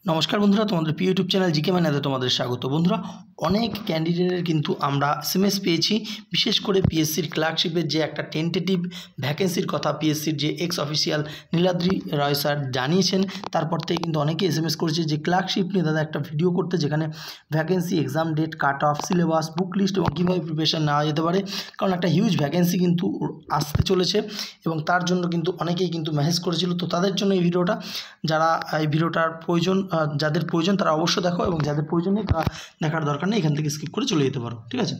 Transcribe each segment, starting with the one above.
नमस्कार बंधुरा तुम्हारे प्रिय यूट्यूब चैनल जीके मैनाते तुम्हारे स्वागत। बंधुरा अनेक कैंडिडेटर किन्तु आमरा एसएमएस पेয়েছি विशेष করে পিএসসির ক্লার্কশিপের যে একটা টেন্টেটিভ ভ্যাকেন্সির কথা পিএসসির যে এক্স অফিসিয়াল নীলাদ্রি রয় স্যার জানিয়েছেন তারপর থেকে কিন্তু অনেকে এসএমএস করেছে যে ক্লার্কশিপ নিয়ে দাদা একটা ভিডিও করতে যেখানে vacancy exam date cut off syllabus book list এবং কীভাবে প্রিপারেশন নেওয়া যেতে পারে, কারণ একটা হিউজ ভ্যাকেন্সি কিন্তু আসতে চলেছে এবং তার জন্য কিন্তু অনেকেই কিন্তু মেসেজ করেছিল। তো তাদের জন্য এই ভিডিওটা, যারা এই ভিডিওটার প্রয়োজন যাদের প্রয়োজন তারা অবশ্যই দেখো এবং যাদের প্রয়োজন নেই তারা দেখার দরকার নেই, এখান থেকে স্কিপ করে চলে যেতে পারো। ঠিক আছে,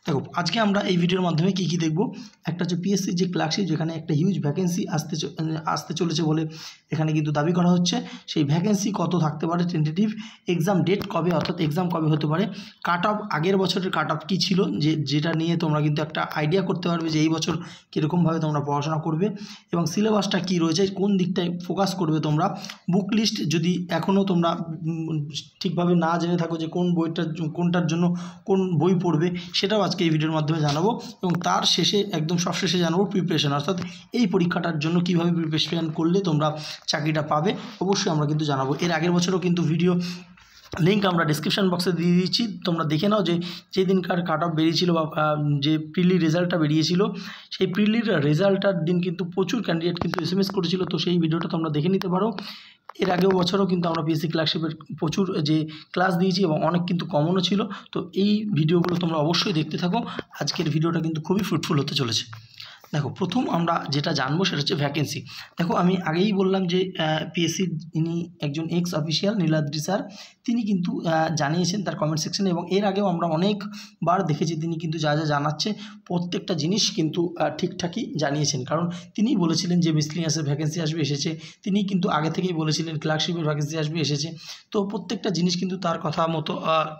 দেখো আজকে আমরা এই ভিডিওর মাধ্যমে কী কী দেখব। একটা হচ্ছে পিএসসির যে ক্লার্কশিপ যেখানে একটা হিউজ ভ্যাকেন্সি আসতে চলেছে বলে এখানে কিন্তু দাবি করা হচ্ছে। সেই ভ্যাকেন্সি কত থাকতে পারে, টেন্টেটিভ এক্সাম ডেট কবে অর্থাৎ এক্সাম কবে হতে পারে, কাট অফ আগের বছরের কাট অফ কী ছিল যেটা নিয়ে তোমরা কিন্তু একটা আইডিয়া করতে পারবে যে এই বছর কীরকমভাবে তোমরা পড়াশোনা করবে এবং সিলেবাসটা কী রয়েছে, কোন দিকটায় ফোকাস করবে তোমরা। বুক লিস্ট যদি এখনও তোমরা ঠিকভাবে না জেনে থাকো যে কোনটার জন্য কোন বই পড়বে, সেটাও আজকে এই ভিডিওর মাধ্যমে জানাবো এবং তার শেষে একদম সবশেষে জানাবো প্রিপারেশন, অর্থাৎ এই পরীক্ষাটার জন্য কীভাবে প্রিপারেশন করলে তোমরা চাকরিটা পাবে অবশ্যই আমরা কিন্তু জানাবো। এর আগের বছরও কিন্তু ভিডিও লিঙ্ক আমরা ডিসক্রিপশন বক্সে দিয়ে দিচ্ছি, তোমরা দেখে নাও যে যেদিনকার কাট অফ বেরিয়েছিল বা যে প্রিলি রেজাল্টটা বেরিয়েছিল সেই প্রিলির রেজাল্টটার দিন কিন্তু প্রচুর ক্যান্ডিডেট কিন্তু এসএমএস করেছিল। তো সেই ভিডিওটা তোমরা দেখে নিতে পারো। এর আগেও বছরও কিন্তু আমরা পিএসসি ক্লার্কশিপের প্রচুর যে ক্লাস দিয়েছি এবং অনেক কিন্তু কমনও ছিল। তো এই ভিডিওগুলো তোমরা অবশ্যই দেখতে থাকো, আজকের ভিডিওটা কিন্তু খুবই ফ্রুটফুল হতে চলেছে। দেখো প্রথম আমরা যেটা জানবো সেটা হচ্ছে ভ্যাকেন্সি। দেখো আমি আগেই বললাম যে পিএসসির ইনি একজন এক্স অফিসিয়াল নীলাদ্রি স্যার, তিনি কিন্তু জানিয়েছেন তার কমেন্ট সেকশনে এবং এর আগেও আমরা অনেকবার দেখেছি তিনি কিন্তু যা যা জানাচ্ছে প্রত্যেকটা জিনিস কিন্তু ঠিকঠাকই জানিয়েছেন, কারণ তিনিই বলেছিলেন যে মিসলিনিয়াসের ভ্যাকেন্সি আসবে এসেছে, তিনি কিন্তু আগে থেকেই বলেছিলেন ক্লার্কশিপের ভ্যাকেন্সি আসবে এসেছে। তো প্রত্যেকটা জিনিস কিন্তু তার কথা মতো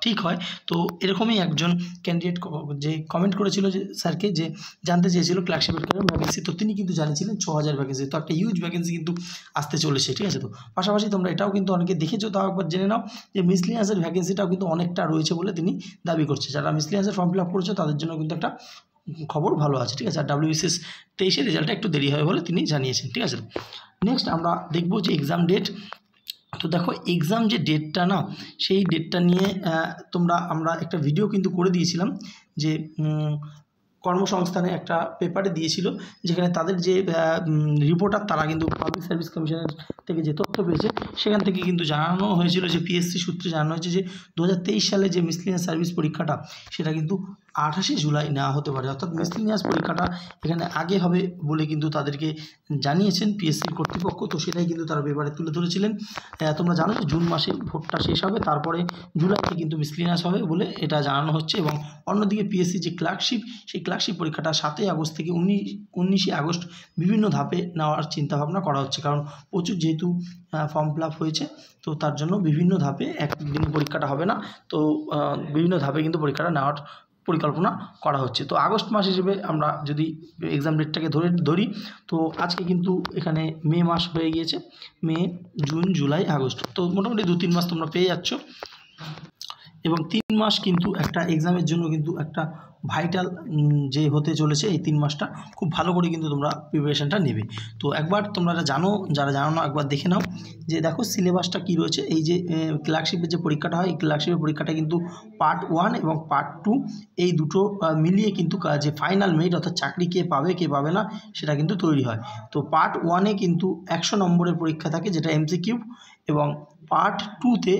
ঠিক হয়। তো এরকমই একজন ক্যান্ডিডেট যে কমেন্ট করেছিল যে স্যারকে যে জানতে চেয়েছিল ক্লার্কশিপের ভ্যাকেন্সি, তো তিনি কিন্তু জানিয়েছিলেন 6000 ভ্যাকেন্সি। তো একটা হিউজ ভ্যাকেন্সি কিন্তু আসতে চলেছে। ঠিক আছে, তো পাশাপাশি তোমরা এটাও কিন্তু অনেকে দেখেছো, তাও একবার জেনে নাও যে মিসলিনিয়াসের ভ্যাকেন্সিটাও কিন্তু অনেকটা রয়েছে বলে তিনি দাবি করছে। যারা মিসলিনিয়াসের ফর্ম ফিল আপ করেছে তাদের জন্য কিন্তু একটা খবর ভালো আছে। ঠিক আছে, আর WBCS 23-এর রেজাল্টটা একটু দেরি হয় বলে তিনি জানিয়েছেন। ঠিক আছে, নেক্সট আমরা দেখব যে এক্সাম ডেট। তো দেখো এক্সাম যে ডেটটা না, সেই ডেটটা নিয়ে আমরা একটা ভিডিও কিন্তু করে দিয়েছিলাম যে কর্মসংস্থানে একটা পেপারে দিয়েছিল, যেখানে তাদের যে রিপোর্টার তারা কিন্তু পাবলিক সার্ভিস কমিশনের থেকে যে তথ্য পেয়েছে সেখান থেকে কিন্তু জানানো হয়েছিল যে পিএসসি সূত্রে জানানো হয়েছে যে 2023 সালে যে মিসলিনিয়াস সার্ভিস পরীক্ষাটা সেটা কিন্তু 28শে জুলাই নেওয়া হতে পারে, অর্থাৎ মিসলিনিয়াস পরীক্ষাটা এখানে আগে হবে বলে কিন্তু তাদেরকে জানিয়েছেন পিএসসির কর্তৃপক্ষ। তো সেটাই কিন্তু তারা পেপারে তুলে ধরেছিলেন। তোমরা জানো যে জুন মাসে ভোটটা শেষ হবে, তারপরে জুলাইতে কিন্তু মিসলিনিয়াস হবে বলে এটা জানানো হচ্ছে। এবং অন্যদিকে পিএসসি যে ক্লার্কশিপ, সেই ক্লার্কশিপ পরীক্ষাটা 7 আগস্ট থেকে 19 আগস্ট বিভিন্ন ধাপে নেওয়ার চিন্তাভাবনা করা হচ্ছে, কারণ প্রচুর যেহেতু ফর্ম ফিল আপ হয়েছে তো তার জন্য বিভিন্ন ধাপে একদিন পরীক্ষাটা হবে না, তো বিভিন্ন ধাপে কিন্তু পরীক্ষাটা নেওয়ার পরিকল্পনা করা হচ্ছে। তো আগস্ট মাস হিসেবে আমরা যদি এক্সাম ডেটটাকে ধরি তো আজকে কিন্তু এখানে মে মাস হয়ে গিয়েছে, মে জুন জুলাই আগস্ট, তো মোটামুটি 2-3 মাস তোমরা পেয়ে যাচ্ছ এবং 3 মাস কিন্তু একটা এক্সামের জন্য কিন্তু একটা ভাইটাল যে হতে চলেছে। এই 3 মাসটা খুব ভালো করে কিন্তু তোমরা প্রিপারেশানটা নেবে। তো একবার তোমরা যারা জানো না একবার দেখে নাও যে দেখো সিলেবাসটা কী রয়েছে। এই যে ক্লার্কশিপের যে পরীক্ষাটা হয়, এই ক্লার্কশিপের পরীক্ষাটা কিন্তু পার্ট 1 এবং পার্ট 2 এই দুটো মিলিয়ে কিন্তু যে ফাইনাল মেরিট অর্থাৎ চাকরি কে পাবে না সেটা কিন্তু তৈরি হয়। তো পার্ট 1-এ কিন্তু 100 নম্বরের পরীক্ষা থাকে যেটা এমসিকিউ, এবং পার্ট 2-তে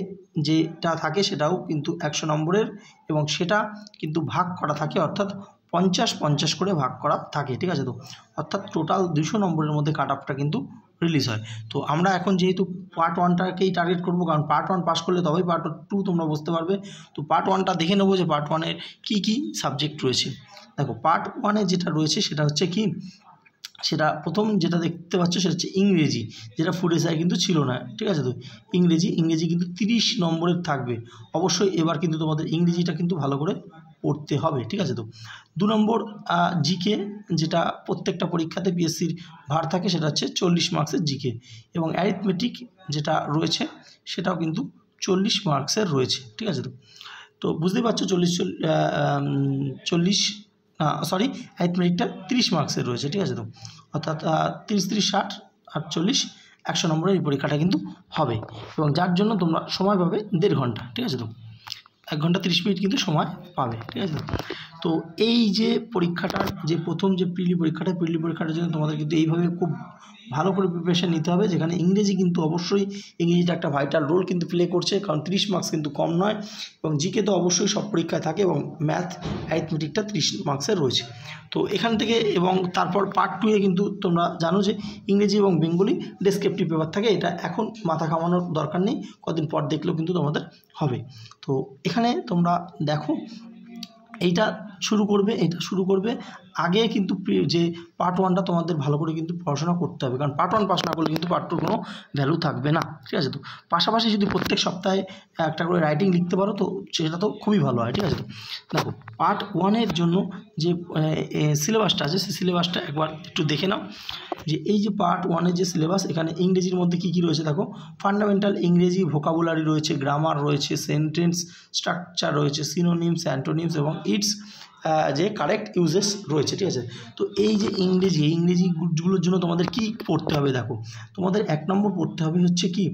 যেটা থাকে সেটাও কিন্তু 100 নম্বরের এবং সেটা কিন্তু ভাগ করা থাকে, অর্থাৎ 50-50 করে ভাগ করা থাকে। ঠিক আছে, তো অর্থাৎ টোটাল 200 নম্বরের মধ্যে কাট অফটা কিন্তু রিলিজ হয়। তো আমরা এখন যেহেতু পার্ট 1টাকেই টার্গেট করবো, কারণ পার্ট 1 পাস করলে তবেই পার্ট 2 তোমরা বুঝতে পারবে। তো পার্ট 1টা দেখে নেবো যে পার্ট 1-এর কী সাবজেক্ট রয়েছে। দেখো পার্ট 1-এ যেটা রয়েছে সেটা হচ্ছে কি, সেটা প্রথম যেটা দেখতে পাচ্ছ সেটা হচ্ছে ইংরেজি, যেটা ফুড এসআই কিন্তু ছিল না। ঠিক আছে, তো ইংরেজি কিন্তু 30 নম্বরের থাকবে। অবশ্যই এবার কিন্তু তোমাদের ইংরেজিটা কিন্তু ভালো করে পড়তে হবে। ঠিক আছে, তো 2 নম্বর জিকে, যেটা প্রত্যেকটা পরীক্ষাতে পিএসসির ভার থাকে, সেটা হচ্ছে 40 মার্কসের জিকে, এবং অ্যারিথমেটিক যেটা রয়েছে সেটাও কিন্তু 40 মার্কসের রয়েছে। ঠিক আছে, তো বুঝতেই পারছো 40 অ্যারিথমেটিকটা 30 মার্কসের রয়েছে। ঠিক আছে, তো অর্থাৎ 30-30-60 আর 40 100 নম্বরের এই পরীক্ষাটা কিন্তু হবে, এবং যার জন্য তোমরা সময় পাবে 1.5 ঘন্টা, ঠিক আছে। তো 1 ঘন্টা 30 মিনিট কিন্তু সময় পাবে, ঠিক আছে। তো এই যে পরীক্ষাটার যে প্রথম যে প্রিলি পরীক্ষাটার জন্য তোমাদের কিন্তু এইভাবে খুব ভালো করে প্রিপারেশান নিতে হবে, যেখানে ইংরেজি কিন্তু অবশ্যই ইংরেজিটা একটা ভাইটাল রোল কিন্তু প্লে করছে, কারণ 30 মার্কস কিন্তু কম নয়, এবং জিকে তো অবশ্যই সব পরীক্ষায় থাকে, এবং ম্যাথ অ্যারিথমেটিকটা 30 মার্কসের রয়েছে। তো এখান থেকে এবং তারপর পার্ট 2-এ কিন্তু তোমরা জানো যে ইংরেজি এবং বেঙ্গলি ডেসক্রিপটিভ পেপার থাকে, এটা এখন মাথা ঘামানোর দরকার নেই, কদিন পর দেখলেও কিন্তু তোমাদের হবে। তো এখানে তোমরা দেখো এইটা শুরু করবে আগে কিন্তু যে পার্ট 1টা তোমাদের ভালো করে কিন্তু পড়াশোনা করতে হবে, কারণ পার্ট 1 পাস না করলে কিন্তু পার্ট 2 কোনো ভ্যালু থাকবে না, ঠিক আছে। তো পাশাপাশি যদি প্রত্যেক সপ্তাহে একটা করে রাইটিং লিখতে পারো তো সেটা তো খুবই ভালো হয়, ঠিক আছে। তো দেখো পার্ট 1-এর জন্য যে সিলেবাসটা আছে সেই সিলেবাসটা একবার একটু দেখে নাও, যে এই যে পার্ট 1-এর যে সিলেবাস, এখানে ইংরেজির মধ্যে কী কী রয়েছে দেখো। ফান্ডামেন্টাল ইংরেজি, ভোকাবুলারি রয়েছে, গ্রামার রয়েছে, সেন্টেন্স স্ট্রাকচার রয়েছে, সিনোনিমস, অ্যান্টোনিমস এবং ইটস যে কারেক্ট ইউজেস রয়েছে, ঠিক আছে। তো এই যে ইংরেজিগুলোর জন্য তোমাদের কি পড়তে হবে দেখো, তোমাদের 1 নম্বর পড়তে হবে হচ্ছে কি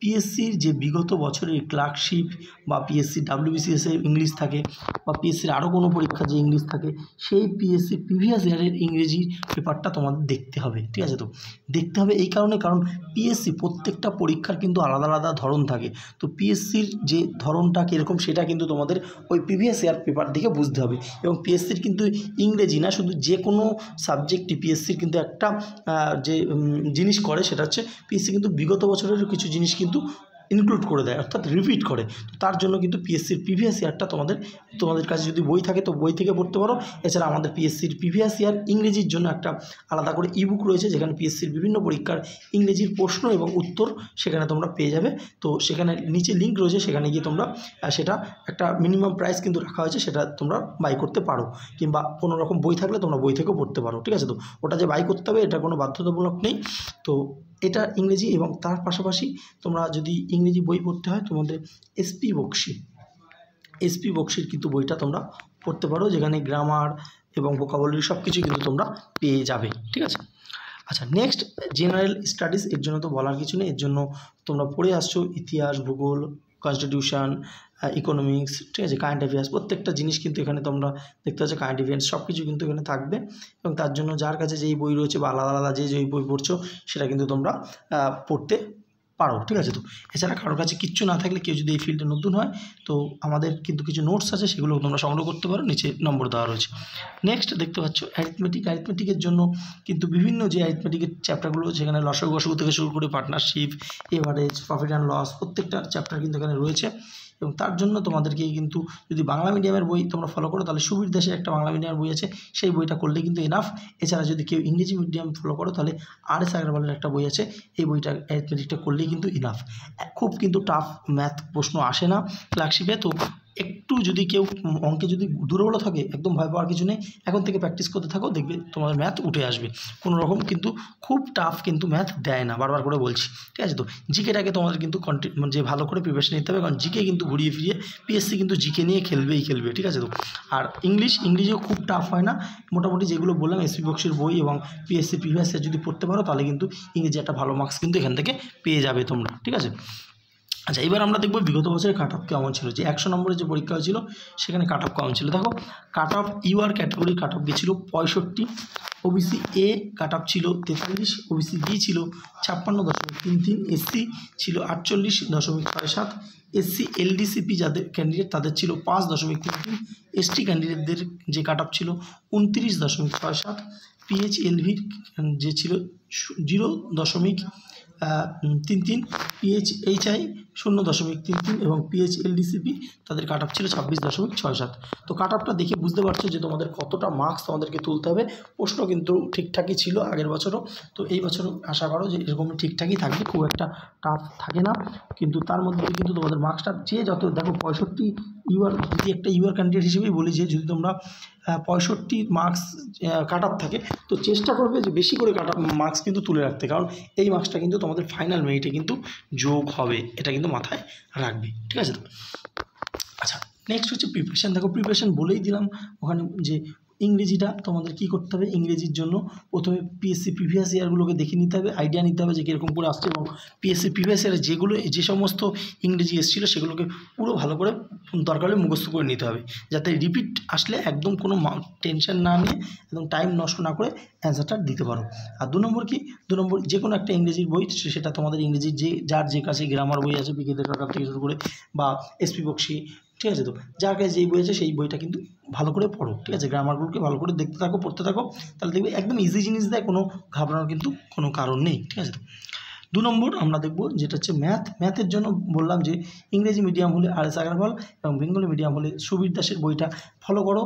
পিএসসির যে বিগত বছরের ক্লার্কশিপ বা পিএসসি ডাব্লিউবিসিএসে ইংলিশ থাকে, বা পিএসসির আরও কোনো পরীক্ষা যে ইংলিশ থাকে, সেই পিএসসি প্রিভিয়াস ইয়ারের ইংরেজির পেপারটা তোমাদের দেখতে হবে, ঠিক আছে। তো দেখতে হবে এই কারণে, কারণ পিএসসি প্রত্যেকটা পরীক্ষার কিন্তু আলাদা আলাদা ধরন থাকে, তো পিএসসির যে ধরনটা কীরকম সেটা কিন্তু তোমাদের ওই প্রিভিয়াস ইয়ার পেপার দেখে বুঝতে হবে। এবং পিএসসির কিন্তু ইংরেজি না, শুধু যে কোনো সাবজেক্টই পিএসসির কিন্তু একটা যে জিনিস করে সেটা হচ্ছে পিএসসি কিন্তু বিগত বছরের কিছু জিনিস কিন্তু ইনক্লুড করে দেয়, অর্থাৎ রিপিট করে। তো তার জন্য কিন্তু পিএসসির প্রিভিয়াস ইয়ারটা তোমাদের কাছে যদি বই থাকে তো বই থেকে পড়তে পারো। এছাড়া আমাদের পিএসসির প্রিভিয়াস ইয়ার ইংরেজির জন্য একটা আলাদা করে ইবুক রয়েছে, যেখানে পিএসসির বিভিন্ন পরীক্ষার ইংরেজির প্রশ্ন এবং উত্তর সেখানে তোমরা পেয়ে যাবে। তো সেখানে নিচে লিঙ্ক রয়েছে, সেখানে গিয়ে তোমরা সেটা একটা মিনিমাম প্রাইস কিন্তু রাখা হয়েছে, সেটা তোমরা বাই করতে পারো, কিংবা কোনো রকম বই থাকলে তোমরা বই থেকেও পড়তে পারো, ঠিক আছে। তো ওটা যে বাই করতে হবে এটা কোনো বাধ্যতামূলক নেই। তো এটা ইংরেজি, এবং তার পাশাপাশি তোমরা যদি ইংরেজি বই পড়তে হয় তোমাদের এসপি বক্সির কিন্তু বইটা তোমরা পড়তে পারো, যেখানে গ্রামার এবং ভোকাবুলারি সব কিছুই কিন্তু তোমরা পেয়ে যাবে, ঠিক আছে। আচ্ছা, নেক্সট জেনারেল স্টাডিজ, এর জন্য তো বলার কিছু নেই, এর জন্য তোমরা পড়ে আসছো ইতিহাস, ভূগোল, কনস্টিটিউশন, ইকোনমিক্স, ঠিক আছে, কারেন্ট অ্যাফেয়ার্স, প্রত্যেকটা জিনিস কিন্তু এখানে তোমরা দেখতে পাচ্ছ, কারেন্ট ইভেন্টস সব কিছু কিন্তু এখানে থাকবে। এবং তার জন্য যার কাছে যেই বই রয়েছে বা আলাদা আলাদা যে বই পড়ছো সেটা কিন্তু তোমরা পড়তে পারো, ঠিক আছে। তো এছাড়া কারোর কাছে কিচ্ছু না থাকলে, কেউ যদি এই ফিল্ডে নতুন হয়, তো আমাদের কিন্তু কিছু নোটস আছে, সেগুলো তোমরা সংগ্রহ করতে পারো, নিচে নম্বর দেওয়া রয়েছে। নেক্সট দেখতে পাচ্ছ অ্যারিথমেটিকের জন্য কিন্তু বিভিন্ন যে অ্যারিথমেটিকের চ্যাপ্টারগুলো, সেখানে লসাগু গসাগু থেকে শুরু করে partnership, average, profit and loss, প্রত্যেকটা চ্যাপ্টার কিন্তু এখানে রয়েছে। এবং তার জন্য তোমাদেরকে কিন্তু যদি বাংলা মিডিয়ামের বই তোমরা ফলো করো, তাহলে সুবীর দাসের একটা বাংলা মিডিয়ামের বই আছে, সেই বইটা করলে কিন্তু এনাফ। এছাড়া যদি কেউ ইংরেজি মিডিয়াম ফলো করো, তাহলে RS আগরওয়ালের একটা বই আছে, এই বইটা অ্যারিথমেটিকটা করলেই কিন্তু ইনাফ। খুব কিন্তু টাফ ম্যাথ প্রশ্ন আসে না ক্লার্কশিপে। তো একটু যদি কেউ অঙ্কে যদি দুর্বল থাকে, একদম ভয় পাওয়ার কিছু নেই, এখন থেকে প্র্যাকটিস করতে থাকো, দেখবে তোমাদের ম্যাথ উঠে আসবে। কোনো রকম কিন্তু খুব টাফ কিন্তু ম্যাথ দেয় না, বারবার করে বলছি, ঠিক আছে। তো জিকেটাকে তোমাদের কিন্তু যে ভালো করে প্রিপারেশন নিতে হবে, কারণ জিকে কিন্তু ঘুরিয়ে ফিরিয়ে পিএসসি কিন্তু জিকে নিয়ে খেলবে, ঠিক আছে। তো আর ইংরেজিও খুব টাফ হয় না, মোটামুটি যেগুলো বললাম এসপি বক্সির বই এবং পিএসসি প্রিভিয়াস ইয়ার যদি পড়তে পারো, তাহলে কিন্তু ইংরেজি একটা ভালো মার্কস কিন্তু এখান থেকে পেয়ে যাবে তোমরা, ঠিক আছে। আচ্ছা, এবার আমরা দেখব বিগত বছরের কাট অফ কেমন ছিল। যে 100 নম্বরের যে পরীক্ষা হয়েছিল সেখানে কাট অফ কেমন ছিল। দেখো, কাট অফ ইউআর ক্যাটাগরির কাট অফ গিয়েছিল 65, ওবিসি এ কাট অফ ছিল 43, ওবিসি বি ছিল 56.33, এসসি ছিল 48.67, এসসি এলডিসিপি যাদের ক্যান্ডিডেট তাদের ছিল 5.33, এসটি ক্যান্ডিডেটদের যে কাট অফ ছিল 29.67, পিএইচএলভির যে ছিল 0.33, পিএইচএইচআই 0.33 এবং পিএইচএলডিসিপি তাদের কাট অফ ছিল 26.67। তো কাট অফটা দেখে বুঝতে পারছো যে তোমাদের কতটা মার্কস তোমাদেরকে তুলতে হবে। প্রশ্ন কিন্তু ঠিকঠাকই ছিল আগের বছরও, তো এই বছরও আশা করো যে এরকমই ঠিকঠাকই থাকবে, খুব একটা টাফ থাকে না। কিন্তু তার মধ্যে কিন্তু তোমাদের মার্কসটা যত দেখো 65 ইউআর, যদি একটা ইউআর ক্যান্ডিডেট হিসেবেই বলি যে যদি তোমরা 65 মার্কস কাট অফ থাকে, তো চেষ্টা করবে যে বেশি করে কাট অফ মার্কস কিন্তু তুলে রাখতে, কারণ এই মার্কসটা কিন্তু তোমাদের ফাইনাল মেরিটে কিন্তু যোগ হবে, এটা কিন্তু মাথায় রাখবে, ঠিক আছে। তো আচ্ছা, নেক্সট হচ্ছে প্রিপারেশান। দেখো, প্রিপারেশান বলেই দিলাম ওখানে যে ইংরেজিটা তোমাদের কী করতে হবে, ইংরেজির জন্য প্রথমে পিএসসি প্রিভিয়াস ইয়ারগুলোকে দেখে নিতে হবে, আইডিয়া নিতে হবে যে কীরকম করে আসছে, এবং পিএসসি প্রিভিয়াস ইয়ারে যে সমস্ত ইংরেজি এসেছিলো সেগুলোকে পুরো ভালো করে দরকার হলে মুখস্থ করে নিতে হবে, যাতে রিপিট আসলে একদম কোনো টেনশন না নিয়ে একদম টাইম নষ্ট না করে অ্যান্সারটা দিতে পারো। আর 2 নম্বর কি, 2 নম্বর যে কোনো একটা ইংরেজির বই, সেটা তোমাদের ইংরেজির যার যে কাছে গ্রামার বই আছে বিকেদের সরকার থেকে শুরু করে বা এসপি বক্সি, ঠিক আছে, তো যার কাছে যেই বই আছে সেই বইটা কিন্তু ভালো করে পড়ো, ঠিক আছে, গ্রামারগুলোকে ভালো করে দেখতে থাকো, পড়তে থাকো, তাহলে দেখবে একদম ইজি জিনিস দেয়, কোনো ঘাবড়ানোর কিন্তু কোনো কারণ নেই, ঠিক আছে। তো 2 নম্বর আমরা দেখব যেটা হচ্ছে ম্যাথের জন্য বললাম যে ইংরেজি মিডিয়াম হলে RS আগারওয়াল এবং বেঙ্গলি মিডিয়াম হলে সুবীর দাসের বইটা ফলো করো,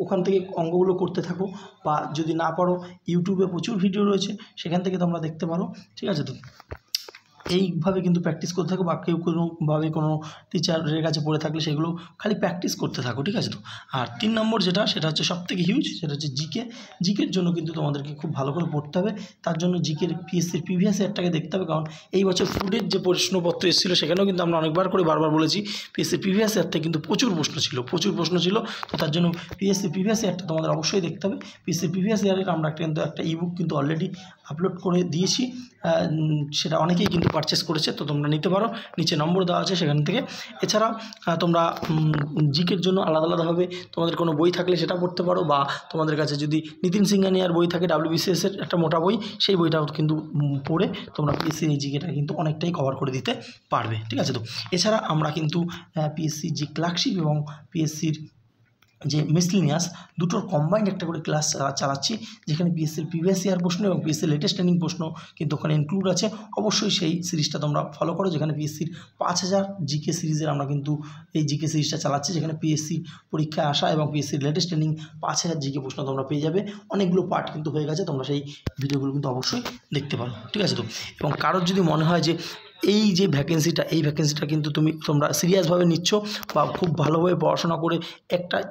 ওখান থেকে অঙ্কগুলো করতে থাকো, বা যদি না পারো ইউটিউবে প্রচুর ভিডিও রয়েছে, সেখান থেকে তোমরা দেখতে পারো, ঠিক আছে। তো এইভাবে কিন্তু প্র্যাকটিস করতে থাকো, বা কেউ কোনোভাবে কোনো টিচারের কাছে পড়ে থাকলে সেগুলো খালি প্র্যাকটিস করতে থাকো, ঠিক আছে। তো আর 3 নম্বর সেটা হচ্ছে সবথেকে হিউজ, সেটা হচ্ছে জিকের জন্য কিন্তু তোমাদেরকে খুব ভালো করে পড়তে হবে। তার জন্য জিকের পিএসসির প্রিভিয়াস ইয়ারটাকে দেখতে হবে, কারণ এই বছর ফুডের যে প্রশ্নপত্র এসেছিলো সেখানেও কিন্তু আমরা অনেকবার করে বারবার বলেছি পিএসসির প্রিভিয়াস ইয়ার থেকে কিন্তু প্রচুর প্রশ্ন ছিল, তো তার জন্য পিএসসির প্রিভিয়াস ইয়ারটা তোমাদের অবশ্যই দেখতে হবে। পিএসসির প্রিভিয়াস ইয়ারের আমরা কিন্তু একটা ইবুক কিন্তু অলরেডি আপলোড করে দিয়েছি, সেটা অনেকেই কিন্তু পারচেস করেছে, তো তোমরা নিতে পারো, নিচে নম্বর দেওয়া আছে সেখান থেকে। এছাড়া তোমরা জিকের জন্য আলাদাভাবে তোমাদের কোনো বই থাকলে সেটা পড়তে পারো, বা তোমাদের কাছে যদি নিতিন সিংহানিয়ার বই থাকে WBCS-এর একটা মোটা বই, সেই বইটাও কিন্তু পড়ে তোমরা পিএসসির এই জিকেটা কিন্তু অনেকটাই কভার করে দিতে পারবে, ঠিক আছে। তো এছাড়া আমরা কিন্তু পিএসসির যে ক্লার্কশিপ এবং পিএসসির যে মিসলিনিয়াস দুটোর কম্বাইন্ড একটা করে ক্লাস চালাচ্ছি, যেখানে পিএসসির প্রিভিয়াস ইয়ার প্রশ্ন এবং পিএসসির লেটেস্ট ট্রেনিং প্রশ্ন কিন্তু ওখানে ইনক্লুড আছে। অবশ্যই সেই সিরিজটা তোমরা ফলো করো, যেখানে পিএসসির 5000 জিকে সিরিজের আমরা কিন্তু এই জিকে সিরিজটা চালাচ্ছি, যেখানে পিএসসি পরীক্ষায় আসা এবং পিএসসির লেটেস্ট ট্রেনিং 5000 জিকে প্রশ্ন তোমরা পেয়ে যাবে। অনেকগুলো পার্ট কিন্তু হয়ে গেছে, তোমরা সেই ভিডিওগুলো কিন্তু অবশ্যই দেখতে পারো, ঠিক আছে। তো এবং কারোর যদি মনে হয় যে এই যে ভ্যাকেন্সিটা কিন্তু তোমরা সিরিয়াসভাবে নিচ্ছ, বা খুব ভালোভাবে পড়াশোনা করে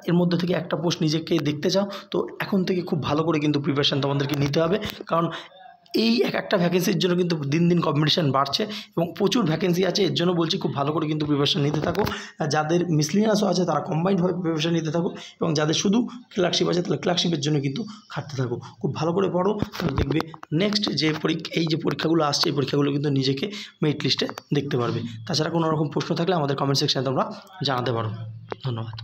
এর মধ্যে থেকে একটা পোস্ট নিজেকে দেখতে চাও, তো এখন থেকে খুব ভালো করে কিন্তু প্রিপারেশান তোমাদেরকে নিতে হবে, কারণ এই একটা ভ্যাকেন্সির জন্য কিন্তু দিন দিন কম্পিটিশান বাড়ছে এবং প্রচুর ভ্যাকেন্সি আছে। এর জন্য বলছি খুব ভালো করে কিন্তু প্রিপারেশান নিতে থাকো। যাদের মিসলিনিয়াসও আছে তারা কম্বাইন্ডভাবে প্রিপারেশান নিতে থাকো, এবং যাদের শুধু ক্লার্কশিপ আছে তাহলে ক্লার্কশিপের জন্য কিন্তু খাটতে থাকো। খুব ভালো করে পড়ো, তাহলে দেখবে নেক্সট এই যে পরীক্ষাগুলো আসছে এই পরীক্ষাগুলো কিন্তু নিজেকে মেরিট লিস্টে দেখতে পারবে। তাছাড়া কোনো রকম প্রশ্ন থাকলে আমাদের কমেন্ট সেকশানে তোমরা জানাতে পারো। ধন্যবাদ।